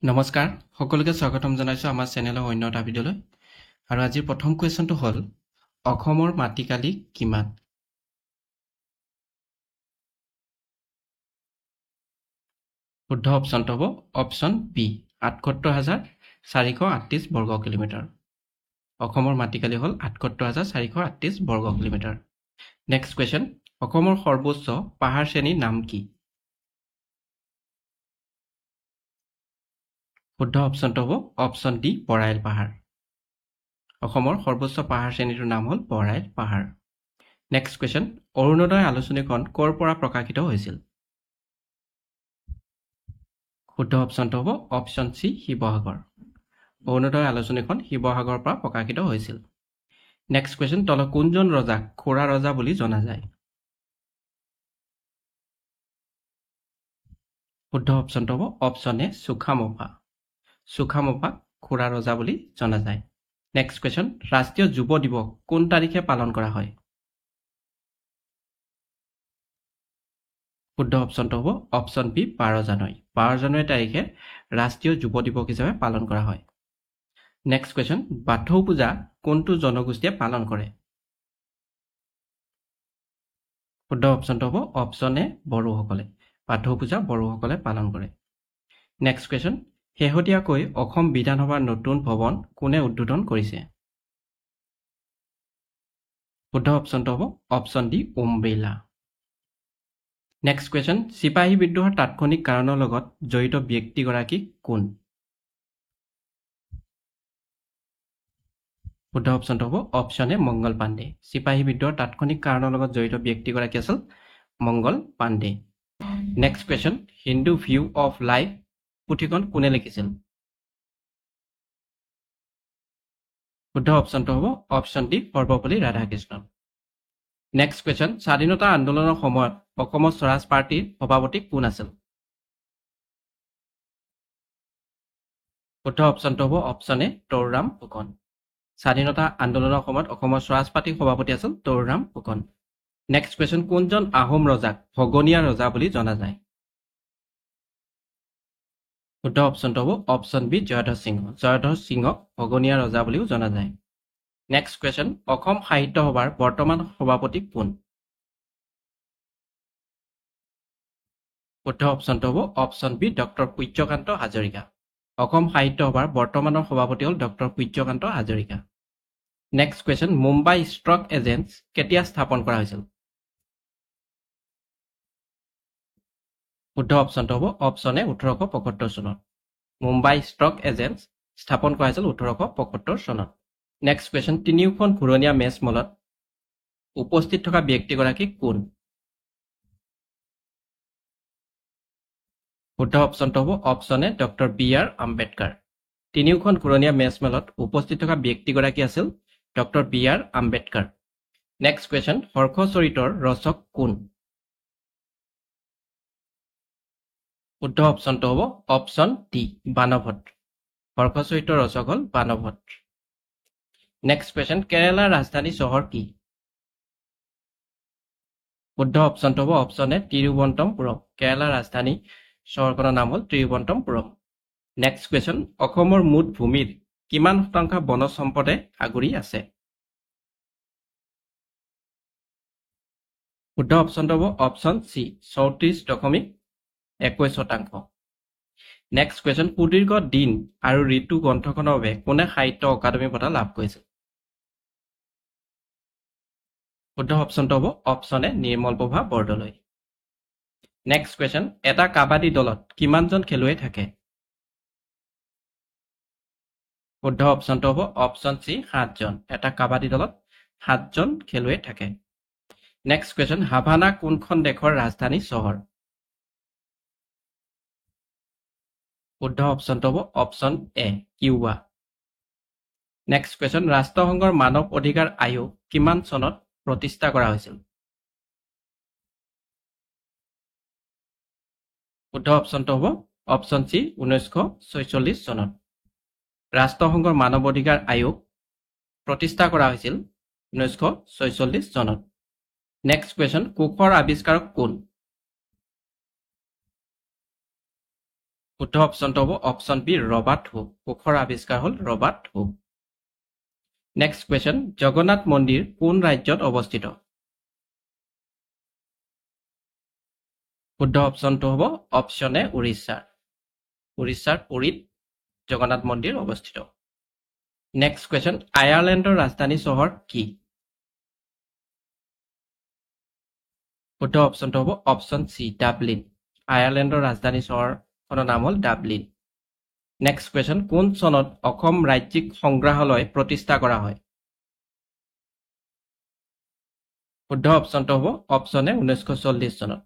নমস্কাৰ সকলোকে স্বাগতম জনাইছো আমাৰ চেনেলৰ অন্য এটা ভিডিঅ'লৈ আৰু আজিৰ প্ৰথম কুৱেশ্যনটো হ'ল অসমৰ মাটিকালি কিমান শুদ্ধ অপশ্যনটো হ'ব অপশ্যন বি ৭৮,৪৩৮ বৰ্গ কিলোমিটাৰ অসমৰ মাটিকালি হ'ল ৭৮,৪৩৮ বৰ্গ কিলোমিটাৰ নেক্সট কুৱেশ্যন অসমৰ সৰ্বোচ্চ পাহাৰ শ্ৰেণীৰ নাম কি শুদ্ধ অপশ্যনটো হ'ব অপশ্যন ডি বৰাইল পাহাৰ অসমৰ সৰ্বোচ্চ পাহাৰ শ্ৰেণীটোৰ নাম হ'ল বৰাইল পাহাৰ নেক্সট কুৱেশ্যন অৰুণোদয় আলোচনীখন ক'ৰ পৰা প্ৰকাশিত হৈছিল শুদ্ধ অপশ্যনটো হ'ব অপশ্যন চি শিৱসাগৰ অৰুণোদয় আলোচনীখন শিৱসাগৰৰ পৰা প্ৰকাশিত হৈছিল নেক্সট কুৱেশ্যন তলত কোনজন ৰজাক খোৰা ৰজা বুলি জনা যায় শুদ্ধ অপশ্যনটো হ'ব অপশ্যন এ সুখামোপা খোৰা ৰজা বুলি জনা যায় নেক্সট কুৱেশ্যন ৰাষ্ট্ৰীয় যুৱ দিৱস কোন তাৰিখে পালন কৰা হয় শুদ্ধ অপশ্যনটো হ'ব অপশ্যন বি 12 জানুৱাৰী তাৰিখে ৰাষ্ট্ৰীয় যুৱ দিৱস হিচাপে পালন কৰা হয় নেক্সট কুৱেশ্যন বাথৌ পূজা কোনটো জনগোষ্ঠীয়ে পালন কৰে শুদ্ধ অপশ্যনটো হ'ব অপশ্যন এ বড়োসকলে বাথৌ পূজা বড়োসকলে পালন কৰে নেক্সট কুৱেশ্যন শেহতীয়াকৈ অসম বিধানসভাৰ নতুন ভৱন কোনে উদ্বোধন কৰিছে শুদ্ধ অপশ্যনটো হ'ব option D Om Birla next question চিপাহী বিদ্ৰোহৰ তাৎক্ষণিক কাৰণৰ লগত জড়িত ব্যক্তিগৰাকী কোন শুদ্ধ অপশ্যনটো হ'ব অপশ্যন এ মংগল পাণ্ডে চিপাহী বিদ্ৰোহৰ তাৎক্ষণিক কাৰণৰ লগত জড়িত ব্যক্তিগৰাকী আছিল Mangal Pandey next question Hindu view of life পুথিখন কোনে লিখিছিল শুদ্ধ অপশ্যনটো হ'ব option D Sarvepalli Radhakrishnan next question স্বাধীনতা আন্দোলনৰ সময়ত অসমৰ স্বৰাজ পাৰ্টীৰ সভাপতি কোন আছিল শুদ্ধ অপশ্যনটো হ'ব অপশ্যন এ তৰুৰাম ফুকন স্বাধীনতা আন্দোলনৰ সময়ত অসমৰ স্বৰাজ পাৰ্টীৰ সভাপতি আছিল তৰুৰাম ফুকন নেক্সট কুৱেশ্যন কোনজন আহোম ৰজাক ভগনীয়া ৰজা বুলি জনা যায় শুদ্ধ অপশ্যনটো হ'ব অপশ্যন বি জয়ধ্বজ সিংহক ভগনীয়া ৰজা বুলিও জনা যায় নেক্সট কুৱেশ্যন অসম সাহিত্য সভাৰ বৰ্তমান সভাপতি কোন শুদ্ধ অপশ্যনটো হ'ব option B doctor Suryakanta Hazarika অসম সাহিত্য সভাৰ বৰ্তমানৰ সভাপতি হ'ল doctor Suryakanta Hazarika next question Mumbai stock exchange কেতিয়া স্থাপন কৰা হৈছিল শুদ্ধ অপশ্যনটো হ'ব অপশ্যন এ 1875 চনত মুম্বাই ষ্টক এক্সচেঞ্জ স্থাপন কৰা হৈছিল 1875 চনত নেক্সট কুৱেশ্যন তিনিওখন ঘূৰণীয়া মেচ মলত উপস্থিত থকা ব্যক্তিগৰাকী কোন শুদ্ধ অপশ্যনটো হ'ব option A doctor B R Ambedkar তিনিওখন ঘূৰণীয়া মেচ মেলত উপস্থিত থকা ব্যক্তিগৰাকী আছিল doctor B R Ambedkar next question হৰ্ষচৰিতৰ ৰচক কোন শুদ্ধ অপশ্যনটো হ'ব অপশ্যন ডি বানভট্ট হৰ্ষচৰিতৰ ৰচক হ'ল বানভট্ট নেক্সট কুৱেশ্যন কেৰালাৰ ৰাজধানী চহৰ কি শুদ্ধ অপশ্যনটো হ'ব অপশ্যন এ তিৰুৱনন্তপুৰম কেৰালাৰ ৰাজধানী চহৰখনৰ নাম হ'ল তিৰুৱনন্তপুৰম নেক্সট কুৱেশ্যন অসমৰ মুঠ ভূমিৰ কিমান শতাংশ বনজ সম্পদে আগুৰি আছে শুদ্ধ অপশ্যনটো হ'ব অপশ্যন চি 34.21%। নেক্সট কুৱেশ্যন সুদীৰ্ঘ দিন আৰু ঋতু গ্ৰন্থখনৰ বাবে কোনে সাহিত্য অকাডেমী বঁটা লাভ কৰিছিল শুদ্ধ অপশ্যনটো হ'ব অপশ্যন এ নিৰ্মলপ্ৰভা বৰদলৈ নেক্সট কুৱেশ্যন এটা কাবাডী দলত কিমানজন খেলুৱৈ থাকে শুদ্ধ অপশ্যনটো হ'ব অপশ্যন চি 7জন এটা কাবাডী দলত 7জন খেলুৱৈ থাকে নেক্সট কুৱেশ্যন হাভানা কোনখন দেশৰ ৰাজধানী চহৰ শুদ্ধ অপশ্যনটো হ'ব অপশ্যন এ কিউবা নেক্সট কুৱেশ্যন ৰাষ্ট্ৰসংঘৰ মানৱ অধিকাৰ আয়োগ কিমান চনত প্ৰতিষ্ঠা কৰা হৈছিল শুদ্ধ অপশ্যনটো হ'ব অপশ্যন চি 1946 চনত ৰাষ্ট্ৰসংঘৰ মানৱ অধিকাৰ আয়োগ প্ৰতিষ্ঠা কৰা হৈছিল 1946 চনত নেক্সট কুৱেশ্যন কোষৰ আৱিষ্কাৰক কোন শুদ্ধ অপশ্যনটো হ'ব অপশ্যন বি ৰবাৰ্ট হুক কোষৰ আৱিষ্কাৰ হ'ল Robert Hooke next question Jagannath মন্দিৰ কোন ৰাজ্যত অৱস্থিত শুদ্ধ অপশ্যনটো হ'ব অপশ্যন এ উৰিষ্যাৰ পুৰীত জগন্নাথ মন্দিৰ অৱস্থিত নেক্সট কুৱেশ্যন আয়াৰলেণ্ডৰ ৰাজধানী চহৰ কি শুদ্ধ অপশ্যনটো হ'ব অপশ্যন চি ডাবলিন আয়াৰলেণ্ডৰ ৰাজধানী চহৰখনৰ নাম হ'ল ডাবলিন নেক্সট কুৱেশ্যন কোন চনত অসম ৰাজ্যিক সংগ্ৰহালয় প্ৰতিষ্ঠা কৰা হয় শুদ্ধ অপশ্যনটো হ'ব অপশ্যন এ 1940 চনত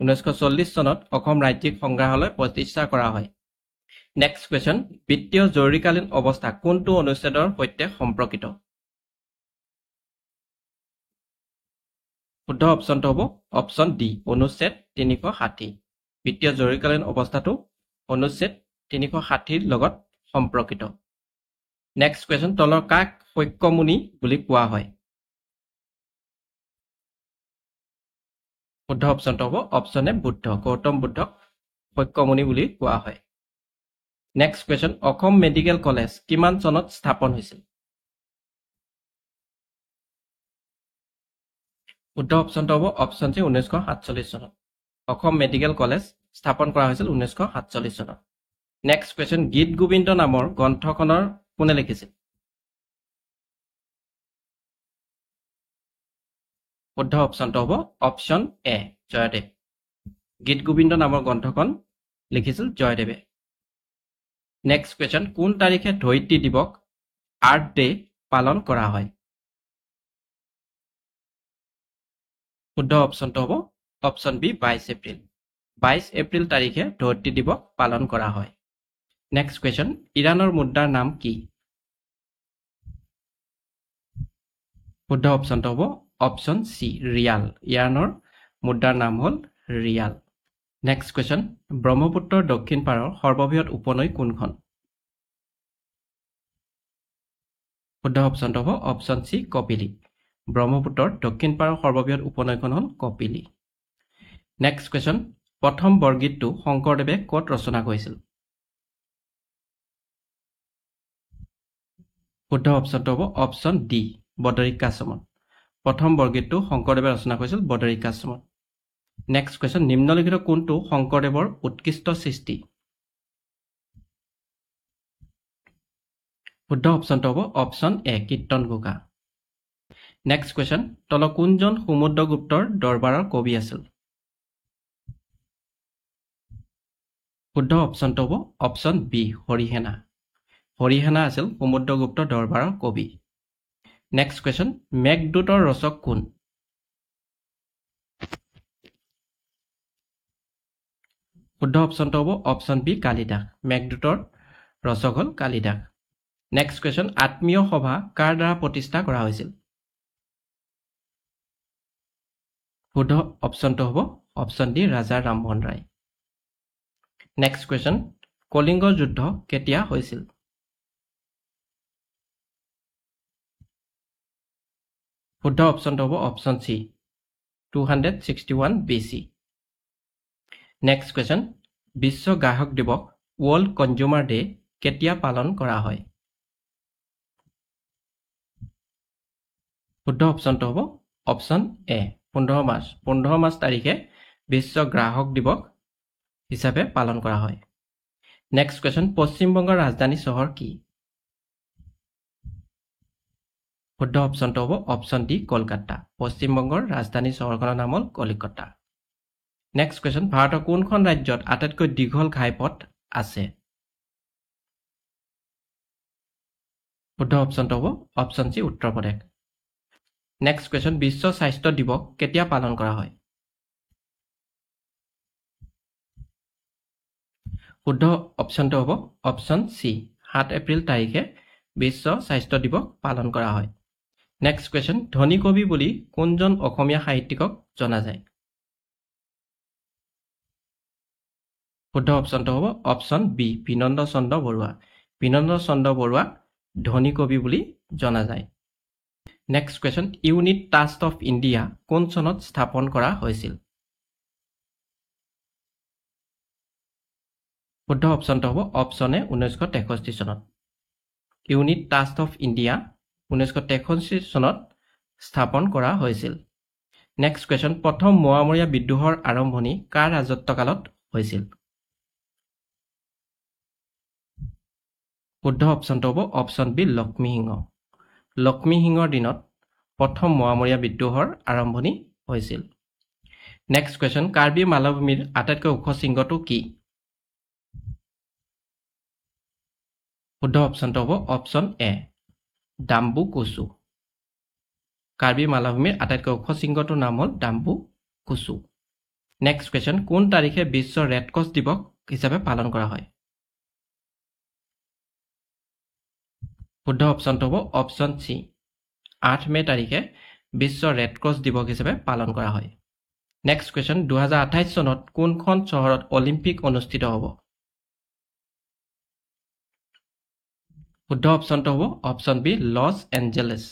1940 চনত অসম ৰাজ্যিক সংগ্ৰহালয় প্ৰতিষ্ঠা কৰা হয় নেক্সট কুৱেশ্যন বিত্তীয় জৰুৰীকালীন অৱস্থা কোনটো অনুচ্ছেদৰ সৈতে সম্পৰ্কিত শুদ্ধ অপশ্যনটো হ'ব অপশ্যন ডি অনুচ্ছেদ 360 বিত্তীয় জৰুৰীকালীন অৱস্থাটো অনুচ্ছেদ 360 লগত সম্পৰ্কিত নেক্সট কুৱেশ্যন তলৰ কাক শৈক্যমুনি বুলি কোৱা হয় শুদ্ধ অপশ্যনটো হ'ব অপশ্যন এ বুদ্ধ গৌতম বুদ্ধক শৈক্যমুনি বুলি কোৱা হয় next question Assam medical college কিমান চনত স্থাপন হৈছিল শুদ্ধ অপশ্যনটো হ'ব অপশ্যন চি 1947 চনত অসম মেডিকেল কলেজ স্থাপন কৰা হৈছিল 1947 চনত নেক্সট কুৱেশ্যন গীত গোবিন্দ নামৰ গ্ৰন্থখনৰ কোনে লিখিছিল শুদ্ধ অপশ্যনটো হ'ব অপশ্যন এ জয়দেৱ গীত গোবিন্দ নামৰ গ্ৰন্থখন লিখিছিল জয়দেৱে নেক্সট কুৱেশ্যন কোন তাৰিখে ধৰিত্ৰী দিৱস আৰ্থ ডে পালন কৰা হয় শুদ্ধ অপশ্যনটো হ'ব অপশ্যন বি 22 এপ্ৰিল 22 এপ্ৰিল তাৰিখে ধৰিত্ৰী দিৱস পালন কৰা হয় নেক্সট কুৱেশ্যন ইৰাণৰ মুদ্ৰাৰ নাম কি শুদ্ধ অপশ্যনটো হ'ব অপশ্যন চি ৰিয়াল ইৰাণৰ মুদ্ৰাৰ নাম হ'ল ৰিয়াল নেক্সট কুৱেশ্যন ব্ৰহ্মপুত্ৰৰ দক্ষিণ পাৰৰ সৰ্ববৃহৎ উপনৈ কোনখন শুদ্ধ অপশ্যনটো হ'ব অপশ্যন চি কপিলী ব্ৰহ্মপুত্ৰৰ দক্ষিণ পাৰৰ সৰ্ববৃহৎ উপনৈখন হ'ল কপিলী নেক্সট কুৱেশ্যন প্ৰথম বৰগীতটো শংকৰদেৱে ক'ত ৰচনা কৰিছিল শুদ্ধ অপশ্যনটো হ'ব অপশ্যন ডি বদৰিকাশ্ৰমত প্ৰথম বৰগীতটো শংকৰদেৱে ৰচনা কৰিছিল বদৰিকাশ্ৰমত নেক্সট কুৱেশ্যন নিম্নলিখিত কোনটো শংকৰদেৱৰ উৎকৃষ্ট সৃষ্টি শুদ্ধ অপশ্যনটো হ'ব অপশ্যন এ কীৰ্তন ঘোষা নেক্সট কুৱেশ্যন তল কোনজন সমুদ্ৰগুপ্তৰ দৰবাৰৰ কবি আছিল শুদ্ধ অপশ্যনটো হ'ব অপশ্যন বি হৰিহেনা আছিল সমুদ্ৰগুপ্তৰ দৰবাৰৰ কবি নেক্সট কুৱেশ্যন মেঘদূতৰ ৰচক কোন শুদ্ধ অপশ্যনটো হ'ব অপশ্যন বি কালিদাস মেঘদূতৰ ৰচক হ'ল কালিদাস নেক্সট কুৱেশ্যন আত্মীয় সভা কাৰ দ্বাৰা প্ৰতিষ্ঠা কৰা হৈছিল শুদ্ধ অপশ্যনটো হ'ব option D Raja Rammohan Roy next question Kalinga যুদ্ধ কেতিয়া হৈছিল শুদ্ধ অপশ্যনটো হ'ব option C 261 BC next question বিশ্ব গ্ৰাহক দিৱস ৱৰ্ল্ড কনজিউমাৰ ডে কেতিয়া পালন কৰা হয় শুদ্ধ অপশ্যনটো হ'ব অপশ্যন এ 15 মাৰ্চ তাৰিখে বিশ্ব গ্ৰাহক দিৱস হিচাপে পালন কৰা হয় নেক্সট কুৱেশ্যন পশ্চিমবংগৰ ৰাজধানী চহৰ কি শুদ্ধ অপশ্যনটো হ'ব অপশ্যন ডি কলকাতা পশ্চিমবংগৰ ৰাজধানী চহৰখনৰ নাম হ'ল কলিকতা নেক্সট কুৱেশ্যন ভাৰতৰ কোনখন ৰাজ্যত আটাইতকৈ দীঘল ঘাইপথ আছে শুদ্ধ অপশ্যনটো হ'ব option C Uttar Pradesh next question বিশ্ব স্বাস্থ্য দিৱস কেতিয়া পালন কৰা হয় শুদ্ধ অপশ্যনটো হ'ব অপশ্যন চি 7 এপ্ৰিল তাৰিখে বিশ্ব স্বাস্থ্য দিৱস পালন কৰা হয় নেক্সট কুৱেশ্যন ধনী কবি বুলি কোনজন অসমীয়া সাহিত্যিকক জনা যায় শুদ্ধ অপশ্যনটো হ'ব অপশ্যন বি বিনন্দ চন্দ্ৰ বৰুৱা ধনী কবি বুলি জনা যায় next question unit trust of India কোন চনত স্থাপন কৰা হৈছিল শুদ্ধ অপশ্যনটো হ'ব অপশ্যন এ 1963 চনত ইউনিট ট্ৰাষ্ট অফ ইণ্ডিয়া 1963 চনত স্থাপন কৰা হৈছিল নেক্সট কোৱেশ্চন প্ৰথম মোৱামৰীয়া বিদ্ৰোহৰ আৰম্ভণি কাৰ ৰাজত্বকালত হৈছিল শুদ্ধ অপশ্যনটো হ'ব অপশ্যন বি লক্ষ্মী সিংহৰ দিনত প্ৰথম মোৱামৰীয়া বিদ্ৰোহৰ আৰম্ভণি হৈছিল নেক্সট কোৱেশ্চন কাৰ্বি মালভূমিৰ আটাইতকৈ ওখ শৃংগটো কি শুদ্ধ অপশ্যনটো হ'ব অপশ্যন এ ডাম্বু কুচু কাৰ্বি মালভূমিৰ আটাইতকৈ ওখ শৃংগটোৰ নাম হ'ল ডাম্বু কুচু নেক্সট কোৱেশ্চন কোন তাৰিখে বিশ্ব ৰেড ক্ৰছ দিৱস হিচাপে পালন কৰা হয় শুদ্ধ অপশ্যনটো হ'ব অপশ্যন চি 8 মে তাৰিখে বিশ্ব ৰেড ক্ৰছ দিৱস হিচাপে পালন কৰা হয় নেক্সট কোৱেশ্চন 2028 চনত কোনখন চহৰত অলিম্পিক অনুষ্ঠিত হ'ব শুদ্ধ অপশ্যনটো হ'ব অপশ্যন বি লছ এঞ্জেলেছ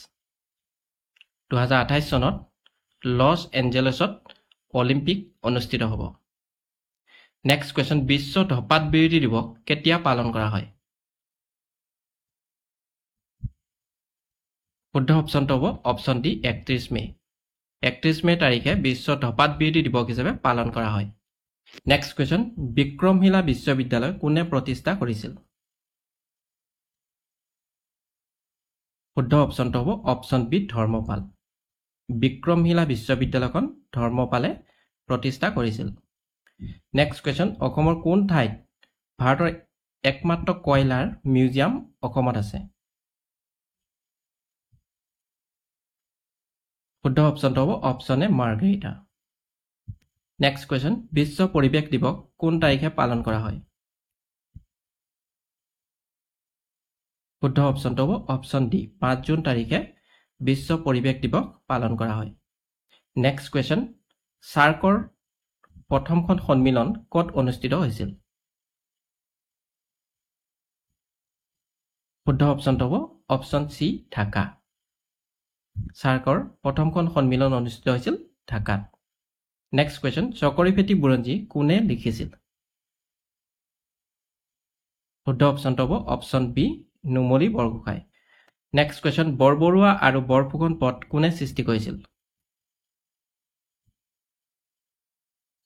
2028 চনত লছ এঞ্জেলেছত অলিম্পিক অনুষ্ঠিত হ'ব নেক্সট কোৱেশ্চন বিশ্ব ধঁপাত বিৰোধী দিৱস কেতিয়া পালন কৰা হয় শুদ্ধ অপশ্যনটো হ'ব অপশ্যন ডি 31 মে 31 মে তাৰিখে বিশ্ব ধঁপাত বিৰোধী দিৱস হিচাপে পালন কৰা হয় নেক্সট কোৱেশ্চন বিক্ৰমশিলা বিশ্ববিদ্যালয় কোনে প্ৰতিষ্ঠা কৰিছিল শুদ্ধ অপশ্যনটো হ'ব অপশ্যন বি ধৰ্মপাল বিক্ৰমশিলা বিশ্ববিদ্যালয়খন ধৰ্মপালে প্ৰতিষ্ঠা কৰিছিল নেক্সট কোৱেশ্চন অসমৰ কোন ঠাইত ভাৰতৰ একমাত্ৰ কয়লাৰ মিউজিয়াম অসমত আছে শুদ্ধ অপশ্যনটো হ'ব option A Margherita next question বিশ্ব পৰিৱেশ দিৱস কোন তাৰিখে পালন কৰা হয় শুদ্ধ অপশ্যনটো হ'ব অপশ্যন ডি 5 জুন তাৰিখে বিশ্ব পৰিৱেশ দিৱস পালন কৰা হয় নেক্সট কোৱেশ্চন সাৰ্কৰ প্ৰথমখন সন্মিলন ক'ত অনুষ্ঠিত হৈছিল শুদ্ধ অপশ্যনটো হ'ব অপশ্যন চি ঢাকা সাৰ্কৰ প্ৰথমখন সন্মিলন অনুষ্ঠিত হৈছিল ঢাকাত নেক্সট কোৱেশ্চন চকৰি ফেটি বুৰঞ্জী কোনে লিখিছিল শুদ্ধ অপশ্যনটো হ'ব option B Numali Borgohain next question Borbarua আৰু বৰফুকন পথ কোনে সৃষ্টি কৰিছিল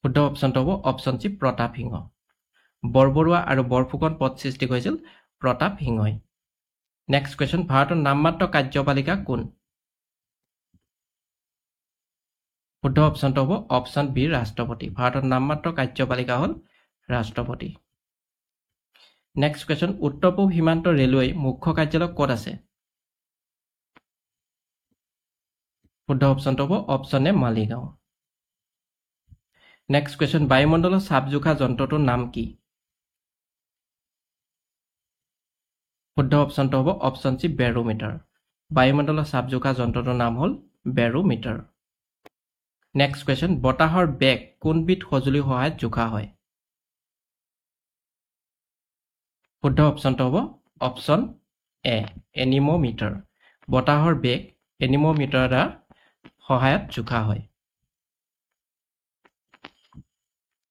শুদ্ধ অপশ্যনটো হ'ব অপশ্যন চি প্ৰতাপ সিংহ বৰবৰুৱা আৰু বৰফুকন পথ সৃষ্টি কৰিছিল প্ৰতাপ সিংহই নেক্সট কোৱেশ্চন ভাৰতৰ নামমাত্ৰ কাৰ্যপালিকা কোন শুদ্ধ অপশ্যনটো হ'ব অপশ্যন বি ৰাষ্ট্ৰপতি ভাৰতৰ নামমাত্ৰ কাৰ্যপালিকা হ'ল ৰাষ্ট্ৰপতি নেক্সট কোৱেশ্চন উত্তৰ পূব সীমান্ত ৰেলৱে মুখ্য কাৰ্যালয় ক'ত আছে শুদ্ধ অপশ্যনটো হ'ব অপশ্যন এ মালিগাঁও নেক্সট কোৱেশ্চন বায়ুমণ্ডলৰ চাপ জোখা যন্ত্ৰটোৰ নাম কি শুদ্ধ অপশ্যনটো হ'ব অপশ্যন চি বেৰোমিটাৰ বায়ুমণ্ডলৰ চাপ জোখা যন্ত্ৰটোৰ নাম হ'ল বেৰোমিটাৰ নেক্সট কোৱেশ্চন বতাহৰ বেগ কোনবিধ সঁজুলিৰ সহায়ত জোখা হয় শুদ্ধ অপশ্যনটো হ'ব অপশ্যন এ এনিমোমিটাৰ বতাহৰ বেগ এনিমোমিটাৰৰ দ্বাৰা সহায়ত জোখা হয়